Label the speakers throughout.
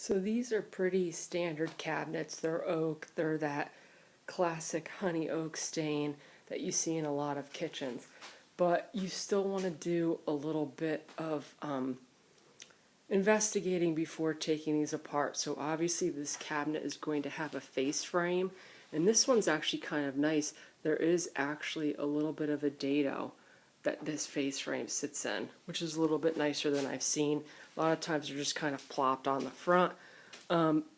Speaker 1: So these are pretty standard cabinets. They're oak. They're that classic honey oak stain that you see in a lot of kitchens. But you still want to do a little bit of investigating before taking these apart. So obviously this cabinet is going to have a face frame, and this one's actually kind of nice. There is actually a little bit of a dado that this face frame sits in, which is a little bit nicer than I've seen. A lot of times they're just kind of plopped on the front.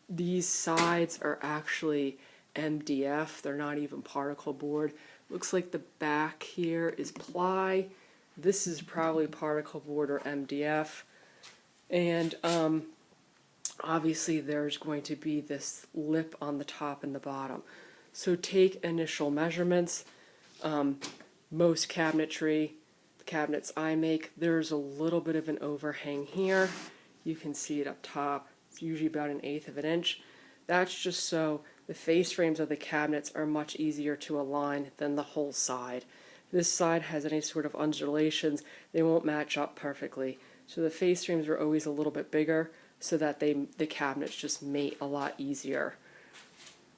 Speaker 1: These sides are actually MDF. They're not even particle board. Looks like the back here is ply. This is probably particle board or MDF. And obviously there's going to be this lip on the top and the bottom. So take initial measurements. Most cabinetry, the cabinets I make, there's a little bit of an overhang here. You can see it up top. It's usually about 1/8 of an inch. That's just so the face frames of the cabinets are much easier to align than the whole side. If this side has any sort of undulations, they won't match up perfectly. So the face frames are always a little bit bigger so that the cabinets just mate a lot easier.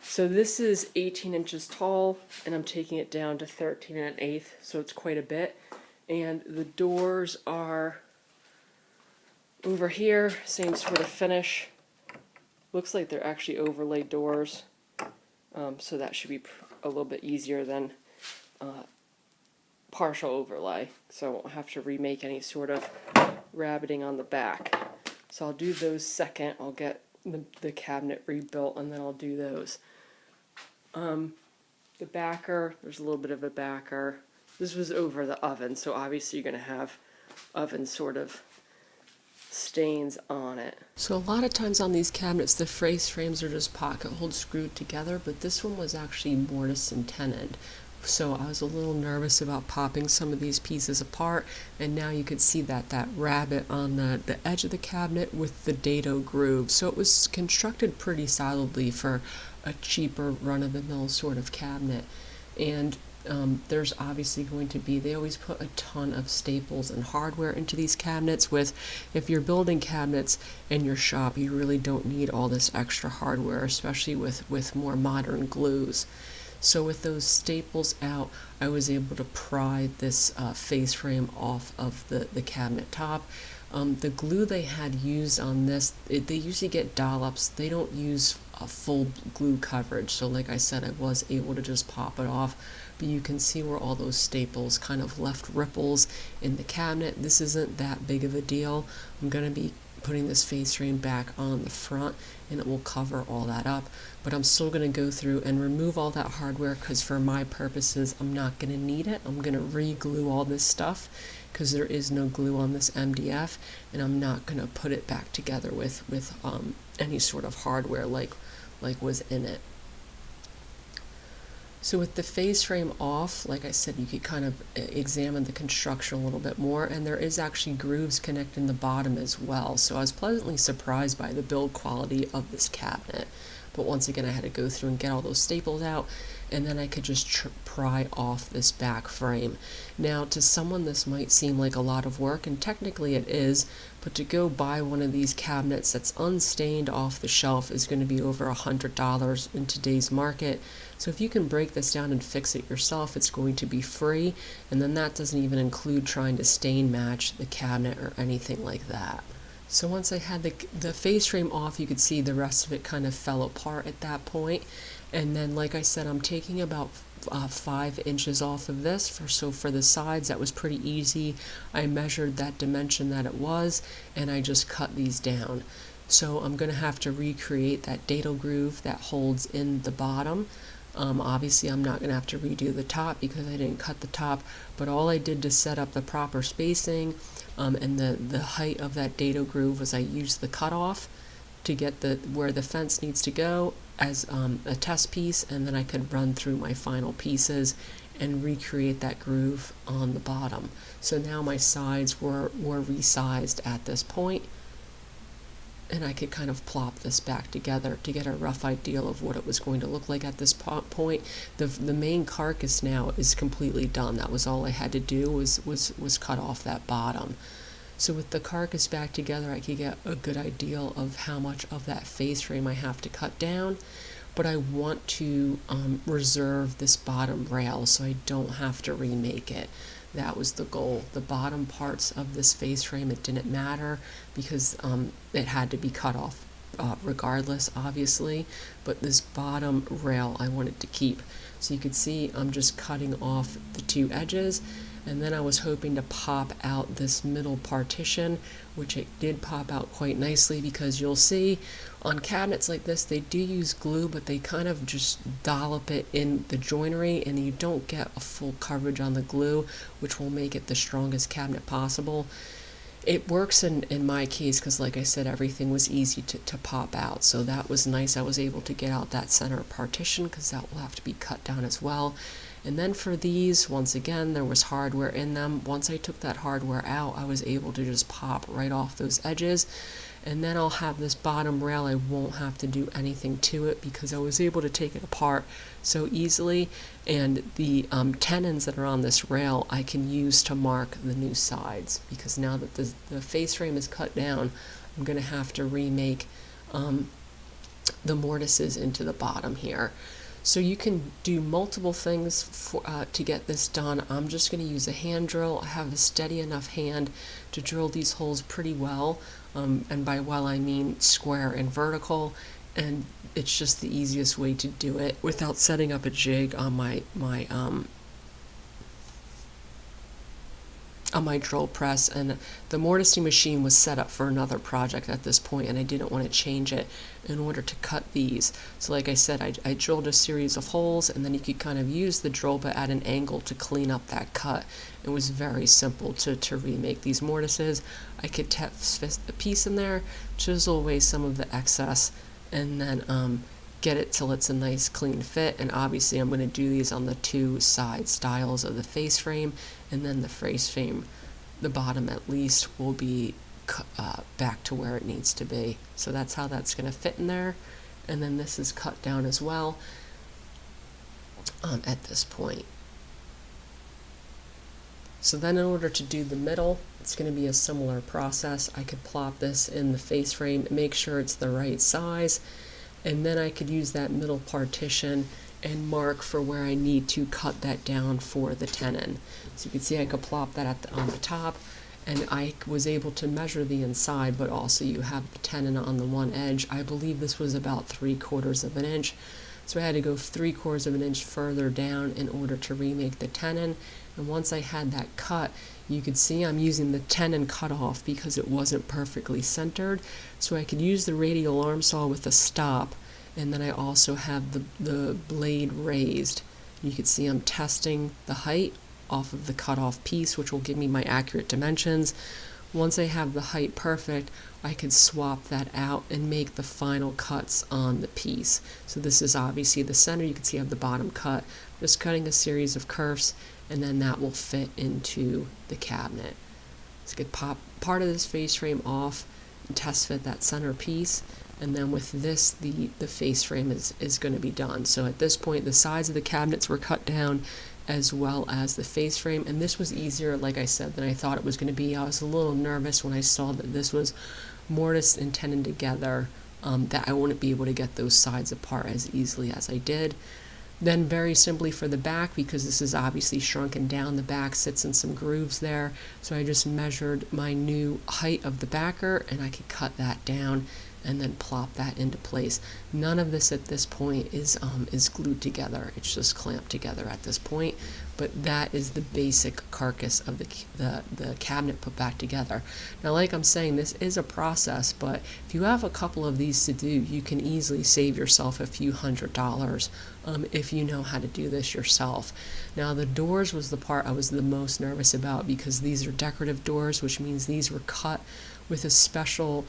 Speaker 1: So this is 18 inches tall, and I'm taking it down to 13 1/8, so it's quite a bit. And the doors are over here, same sort of finish. Looks like they're actually overlaid doors, so that should be a little bit easier than partial overlay, so I won't have to remake any sort of rabbiting on the back. So I'll do those second. I'll get the cabinet rebuilt, and then I'll do those. The backer, there's a little bit of a backer. This was over the oven, so obviously you're going to have oven sort of stains on it. So a lot of times on these cabinets the face frames are just pocket holes screwed together, but this one was actually mortise and tenon. So I was a little nervous about popping some of these pieces apart, and now you could see that rabbet on the edge of the cabinet with the dado groove. So it was constructed pretty solidly for a cheaper run-of-the-mill sort of cabinet. And there's obviously going to be, they always put a ton of staples and hardware into these cabinets. If you're building cabinets in your shop, you really don't need all this extra hardware, especially with more modern glues. So with those staples out, I was able to pry this face frame off of the cabinet top. The glue they had used on this, they usually get dollops. They don't use a full glue coverage. So like I said, I was able to just pop it off. But you can see where all those staples kind of left ripples in the cabinet. This isn't that big of a deal. I'm going to be putting this face frame back on the front, and it will cover all that up. But I'm still going to go through and remove all that hardware, because for my purposes I'm not going to need it. I'm going to re-glue all this stuff because there is no glue on this MDF, and I'm not going to put it back together with any sort of hardware like was in it. So with the face frame off, like I said, you could kind of examine the construction a little bit more, and there is actually grooves connecting the bottom as well. So I was pleasantly surprised by the build quality of this cabinet. But once again, I had to go through and get all those staples out, and then I could just pry off this back frame. Now, to someone this might seem like a lot of work, and technically it is, but to go buy one of these cabinets that's unstained off the shelf is going to be over $100 in today's market. So if you can break this down and fix it yourself, it's going to be free, and then that doesn't even include trying to stain match the cabinet or anything like that. So once I had the face frame off, you could see the rest of it kind of fell apart at that point. And then, like I said, I'm taking about 5 inches off of this. So for the sides, that was pretty easy. I measured that dimension that it was, and I just cut these down. So I'm going to have to recreate that dado groove that holds in the bottom. Obviously I'm not going to have to redo the top because I didn't cut the top, but all I did to set up the proper spacing and the height of that dado groove was I used the cutoff to get where the fence needs to go as a test piece, and then I could run through my final pieces and recreate that groove on the bottom. So now my sides were resized at this point, and I could kind of plop this back together to get a rough idea of what it was going to look like at this point. The main carcass now is completely done. That was all I had to do was cut off that bottom. So with the carcass back together, I could get a good idea of how much of that face frame I have to cut down, but I want to reserve this bottom rail so I don't have to remake it. That was the goal. The bottom parts of this face frame, it didn't matter because it had to be cut off regardless, obviously, but this bottom rail I wanted to keep. So you could see I'm just cutting off the two edges, and then I was hoping to pop out this middle partition, which it did pop out quite nicely, because you'll see on cabinets like this they do use glue, but they kind of just dollop it in the joinery and you don't get a full coverage on the glue, which will make it the strongest cabinet possible. It works in my case because, like I said, everything was easy to pop out, so that was nice. I was able to get out that center partition because that will have to be cut down as well. And then for these, once again, there was hardware in them. Once I took that hardware out, I was able to just pop right off those edges. And then I'll have this bottom rail. I won't have to do anything to it because I was able to take it apart so easily. And the tenons that are on this rail I can use to mark the new sides, because now that the face frame is cut down, I'm going to have to remake the mortises into the bottom here. So you can do multiple things to get this done. I'm just going to use a hand drill. I have a steady enough hand to drill these holes pretty well, and by well I mean square and vertical, and it's just the easiest way to do it without setting up a jig on my drill press. And the mortising machine was set up for another project at this point, and I didn't want to change it in order to cut these. So like I said, I drilled a series of holes, and then you could kind of use the drill but at an angle to clean up that cut. It was very simple to remake these mortises. I could fit a piece in there, chisel away some of the excess, and then get it till it's a nice clean fit. And obviously I'm going to do these on the two side styles of the face frame, and then the face frame, the bottom at least, will be back to where it needs to be. So that's how that's going to fit in there. And then this is cut down as well at this point. So then in order to do the middle, it's going to be a similar process. I could plop this in the face frame, make sure it's the right size, and then I could use that middle partition and mark for where I need to cut that down for the tenon. So you can see I could plop that on the top, and I was able to measure the inside, but also you have the tenon on the one edge. I believe this was about 3/4 of an inch. So I had to go 3/4 of an inch further down in order to remake the tenon. And once I had that cut, you could see I'm using the tenon cut off because it wasn't perfectly centered. So I could use the radial arm saw with a stop, and then I also have the blade raised. You can see I'm testing the height off of the cut off piece, which will give me my accurate dimensions. Once I have the height perfect, I could swap that out and make the final cuts on the piece. So this is obviously the center. You can see I have the bottom cut. Just cutting a series of curves, and then that will fit into the cabinet. So I could pop part of this face frame off and test fit that center piece, and then with this the face frame is going to be done. So at this point the sides of the cabinets were cut down as well as the face frame, and this was easier, like I said, than I thought it was going to be. I was a little nervous when I saw that this was mortise and tenon together, that I wouldn't be able to get those sides apart as easily as I did. Then very simply for the back, because this is obviously shrunken down, the back sits in some grooves there, so I just measured my new height of the backer and I could cut that down and then plop that into place. None of this at this point is glued together. It's just clamped together at this point, but that is the basic carcass of the cabinet put back together. Now, like I'm saying, this is a process, but if you have a couple of these to do, you can easily save yourself a few $100s if you know how to do this yourself. Now, the doors was the part I was the most nervous about, because these are decorative doors, which means these were cut with a special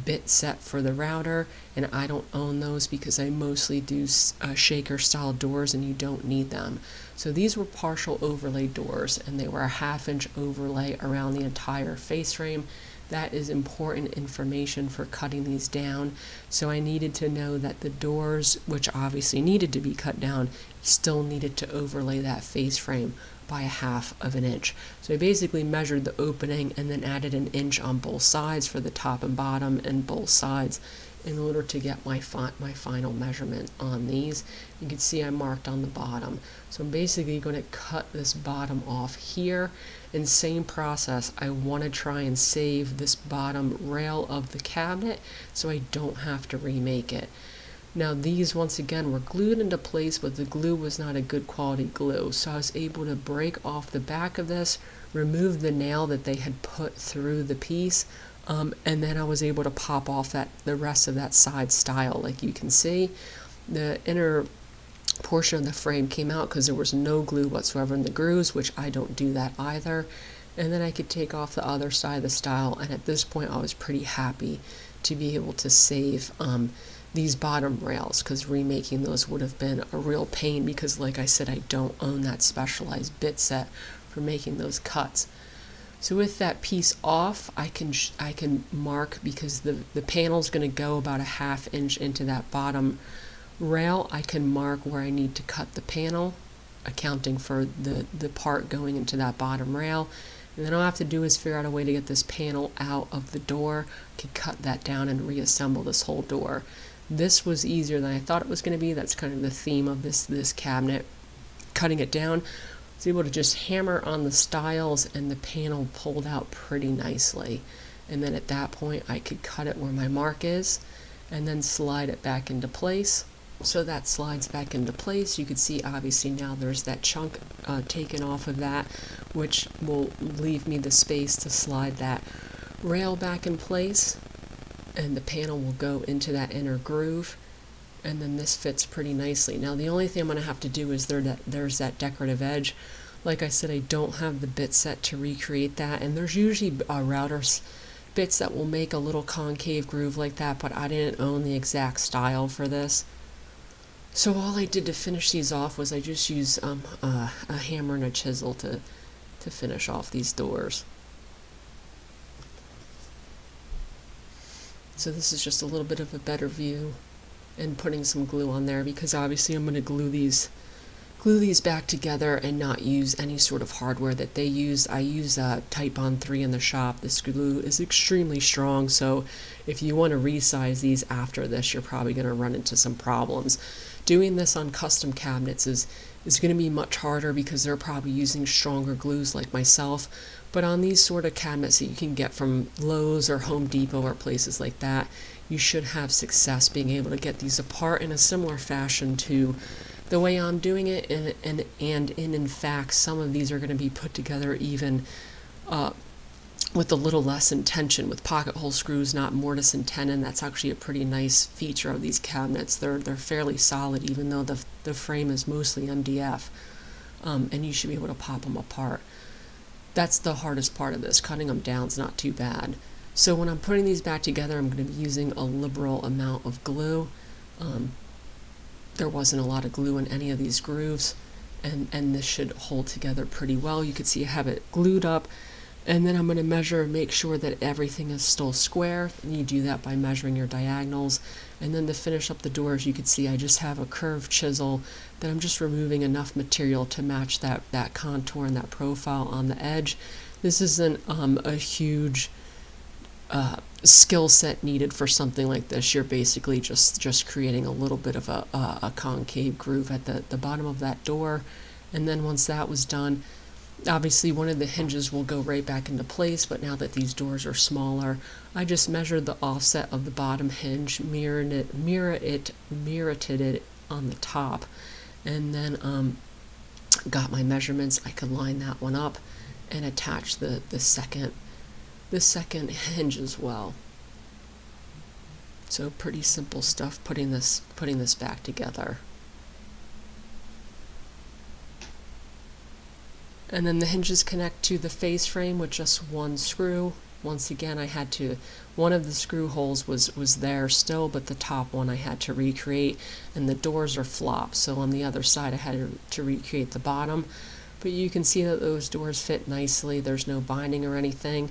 Speaker 1: bit set for the router, and I don't own those because I mostly do shaker style doors, and you don't need them. So these were partial overlay doors, and they were a 1/2 inch overlay around the entire face frame. That is important information for cutting these down. So I needed to know that the doors, which obviously needed to be cut down, still needed to overlay that face frame by 1/2 of an inch. So I basically measured the opening and then added an inch on both sides for the top and bottom and both sides in order to get my final measurement on these. You can see I marked on the bottom. So I'm basically going to cut this bottom off here. And same process, I want to try and save this bottom rail of the cabinet so I don't have to remake it. Now these once again were glued into place, but the glue was not a good quality glue. So I was able to break off the back of this, remove the nail that they had put through the piece, and then I was able to pop off the rest of that side stile. Like you can see, the inner portion of the frame came out because there was no glue whatsoever in the grooves, which I don't do that either. And then I could take off the other side of the stile, and at this point I was pretty happy to be able to save these bottom rails, because remaking those would have been a real pain, because like I said, I don't own that specialized bit set for making those cuts. So with that piece off, I can mark, because the panel's going to go about 1/2 inch into that bottom rail. I can mark where I need to cut the panel, accounting for the part going into that bottom rail. And then all I have to do is figure out a way to get this panel out of the door. I can cut that down and reassemble this whole door. This was easier than I thought it was going to be. That's kind of the theme of this cabinet. Cutting it down, I was able to just hammer on the stiles, and the panel pulled out pretty nicely. And then at that point I could cut it where my mark is and then slide it back into place. So that slides back into place. You can see obviously now there's that chunk taken off of that, which will leave me the space to slide that rail back in place, and the panel will go into that inner groove, and then this fits pretty nicely. Now the only thing I'm going to have to do is there's that decorative edge. Like I said, I don't have the bit set to recreate that, and there's usually router bits that will make a little concave groove like that, but I didn't own the exact style for this. So all I did to finish these off was I just used a hammer and a chisel to finish off these doors. So this is just a little bit of a better view, and putting some glue on there, because obviously I'm going to glue these back together and not use any sort of hardware that they use. I use Titebond 3 in the shop. This glue is extremely strong, so if you want to resize these after this, you're probably going to run into some problems. Doing this on custom cabinets is going to be much harder, because they're probably using stronger glues like myself. But on these sort of cabinets that you can get from Lowe's or Home Depot or places like that, you should have success being able to get these apart in a similar fashion to the way I'm doing it, and in fact some of these are going to be put together even with a little less intention, with pocket hole screws, not mortise and tenon. That's actually a pretty nice feature of these cabinets. They're fairly solid, even though the frame is mostly MDF, and you should be able to pop them apart. That's the hardest part of this. Cutting them down is not too bad. So when I'm putting these back together, I'm going to be using a liberal amount of glue. There wasn't a lot of glue in any of these grooves, and this should hold together pretty well. You can see I have it glued up, and then I'm going to measure and make sure that everything is still square. And you do that by measuring your diagonals. And then to finish up the doors, you can see I just have a curved chisel that I'm just removing enough material to match that contour and that profile on the edge. This isn't a huge skill set needed for something like this. You're basically just creating a little bit of a concave groove at the bottom of that door. And then once that was done, obviously one of the hinges will go right back into place, but now that these doors are smaller, I just measured the offset of the bottom hinge, mirrored it on the top, and then got my measurements. I could line that one up and attach the second hinge as well. So pretty simple stuff putting this back together. And then the hinges connect to the face frame with just one screw. Once again, one of the screw holes was there still, but the top one I had to recreate, and the doors are flopped, so on the other side I had to recreate the bottom. But you can see that those doors fit nicely. There's no binding or anything.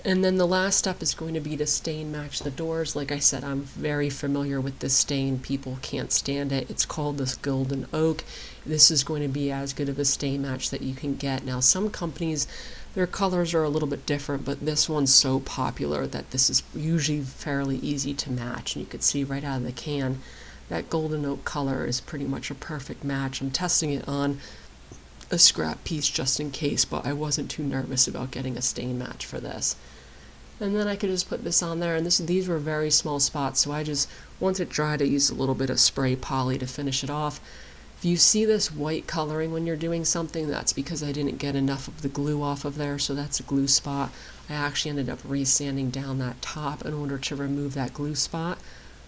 Speaker 1: And then the last step is going to be to stain match the doors. Like I said, I'm very familiar with this stain. People can't stand it. It's called this golden oak. This is going to be as good of a stain match that you can get. Now, some companies, their colors are a little bit different, but this one's so popular that this is usually fairly easy to match. And you can see right out of the can, that golden oak color is pretty much a perfect match. I'm testing it on a scrap piece just in case, but I wasn't too nervous about getting a stain match for this. And then I could just put this on there, and these were very small spots, so I just, once it dried, I used a little bit of spray poly to finish it off. If you see this white coloring when you're doing something, that's because I didn't get enough of the glue off of there, so that's a glue spot. I actually ended up resanding down that top in order to remove that glue spot.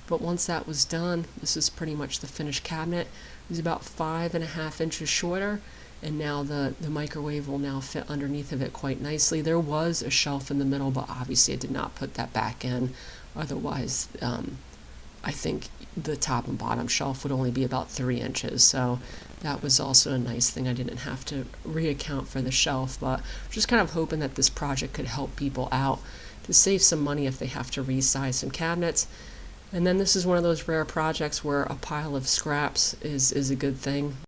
Speaker 1: But once that was done, this is pretty much the finished cabinet. It was about 5.5 inches shorter. And now the microwave will now fit underneath of it quite nicely. There was a shelf in the middle, but obviously I did not put that back in. Otherwise, I think the top and bottom shelf would only be about 3 inches. So that was also a nice thing. I didn't have to reaccount for the shelf, but just kind of hoping that this project could help people out to save some money if they have to resize some cabinets. And then this is one of those rare projects where a pile of scraps is a good thing.